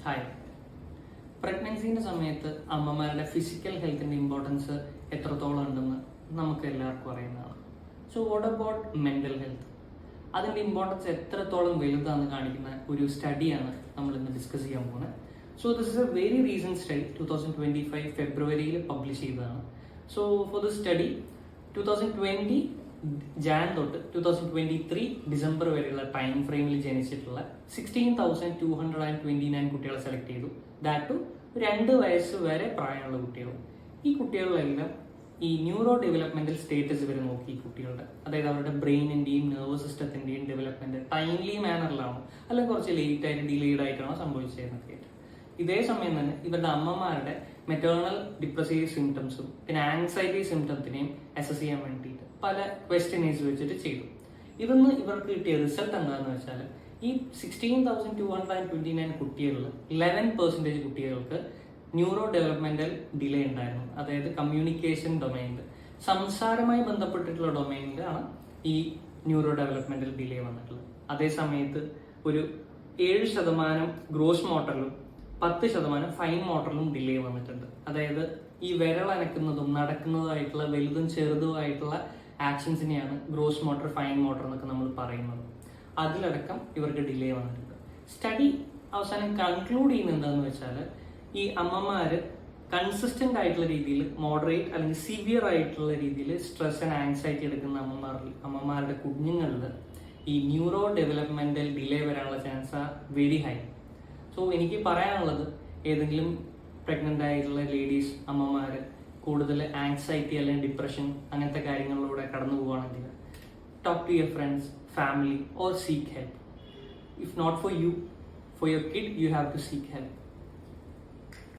Hi. പ്രഗ്നൻസിൻ്റെ സമയത്ത് അമ്മമാരുടെ physical ഹെൽത്തിൻ്റെ ഇമ്പോർട്ടൻസ് എത്രത്തോളം ഉണ്ടെന്ന് നമുക്ക് എല്ലാവർക്കും അറിയുന്നതാണ്. So what about mental health? അതിൻ്റെ ഇമ്പോർട്ടൻസ് എത്രത്തോളം വലുതാണെന്ന് കാണിക്കുന്ന ഒരു സ്റ്റഡിയാണ് നമ്മൾ ഇന്ന് ഡിസ്കസ് ചെയ്യാൻ പോകുന്നത്. So this is A very recent study 2025 ഫെബ്രുവരിയിൽ പബ്ലിഷ് ചെയ്തതാണ്. So for this study 2020 Jan തൊട്ട് 2023 ഡിസംബർ വരെയുള്ള ടൈം ഫ്രെയിമിൽ ജനിച്ചിട്ടുള്ള 16,229 കുട്ടികളെ സെലക്ട് ചെയ്തു. ദാറ്റ് ടു 2 വയസ്സ് വരെ പ്രായമുള്ള കുട്ടികൾ. ഈ കുട്ടികളിലെല്ലാം ഈ ന്യൂറോ ഡെവലപ്മെന്റൽ സ്റ്റേറ്റസ് ഇവർ നോക്കി. ഈ കുട്ടികളുടെ, അതായത് അവരുടെ ബ്രെയിനിന്റെയും നെർവസ് സിസ്റ്റത്തിന്റെയും ഡെവലപ്മെന്റ് ടൈംലി മാനറിലാണോ അല്ലെങ്കിൽ കുറച്ച് ലേറ്റ് ആയിട്ട് ഡിലേഡ് ആയിട്ടാണോ സംഭവിച്ചതെന്നൊക്കെ. ഇതേ സമയം തന്നെ ഇവരുടെ അമ്മമാരുടെ മെറ്റേണൽ ഡിപ്രസീവ് സിംറ്റംസും പിന്നെ ആൻസൈറ്റി സിംറ്റത്തിനെയും അസസ് ചെയ്യാൻ വേണ്ടിയിട്ട് പല ക്വസ്റ്റ്യനേഴ്സ് വെച്ചിട്ട് ചെയ്തു. ഇതൊന്ന് ഇവർക്ക് കിട്ടിയ റിസൾട്ട് എന്താണെന്ന് വെച്ചാൽ ഈ 16,229 കുട്ടികളിൽ 11% കുട്ടികൾക്ക് ന്യൂറോ ഡെവലപ്മെന്റൽ ഡിലേ ഉണ്ടായിരുന്നു. അതായത് കമ്മ്യൂണിക്കേഷൻ ഡൊമൈനിൽ, സംസാരമായി ബന്ധപ്പെട്ടിട്ടുള്ള ഡൊമൈനിലാണ് ഈ ന്യൂറോ ഡെവലപ്മെന്റൽ ഡിലേ വന്നിട്ടുള്ളത്. അതേ സമയത്ത് ഒരു 7% ഗ്രോസ് മോട്ടറിലും 10% ഫൈൻ മോട്ടറിലും ഡിലേ വന്നിട്ടുണ്ട്. അതായത് ഈ വിരളനക്കുന്നതും നടക്കുന്നതുമായിട്ടുള്ള വലുതും ചെറുതുമായിട്ടുള്ള ആക്ഷൻസിനെയാണ് ഗ്രോസ് മോട്ടർ, ഫൈൻ മോട്ടർ എന്നൊക്കെ നമ്മൾ പറയുന്നത്. അതിലടക്കം ഇവർക്ക് ഡിലേ വന്നിട്ടുണ്ട്. സ്റ്റഡി അവസാനം കൺക്ലൂഡ് ചെയ്യുന്നത് എന്താണെന്ന് വെച്ചാൽ ഈ അമ്മമാര് കൺസിസ്റ്റന്റ് ആയിട്ടുള്ള രീതിയിൽ മോഡറേറ്റ് അല്ലെങ്കിൽ സിവിയർ ആയിട്ടുള്ള രീതിയിൽ സ്ട്രെസ് ആൻഡ് ആൻസൈറ്റി എടുക്കുന്ന അമ്മമാരുടെ കുഞ്ഞുങ്ങളിൽ ഈ ന്യൂറോ ഡെവലപ്മെന്റൽ ഡിലേ വരാനുള്ള chance are very high. So എനിക്ക് പറയാനുള്ളത്, ഏതെങ്കിലും പ്രഗ്നന്റ് ആയിട്ടുള്ള ലേഡീസ്, അമ്മമാര് കൂടുതൽ ആൻസൈറ്റി അല്ലെങ്കിൽ ഡിപ്രഷൻ അങ്ങനത്തെ കാര്യങ്ങളിലൂടെ കടന്നു പോവുകയാണെങ്കിൽ talk to your friends, family or seek help. If not for you, for your kid, you have to seek help.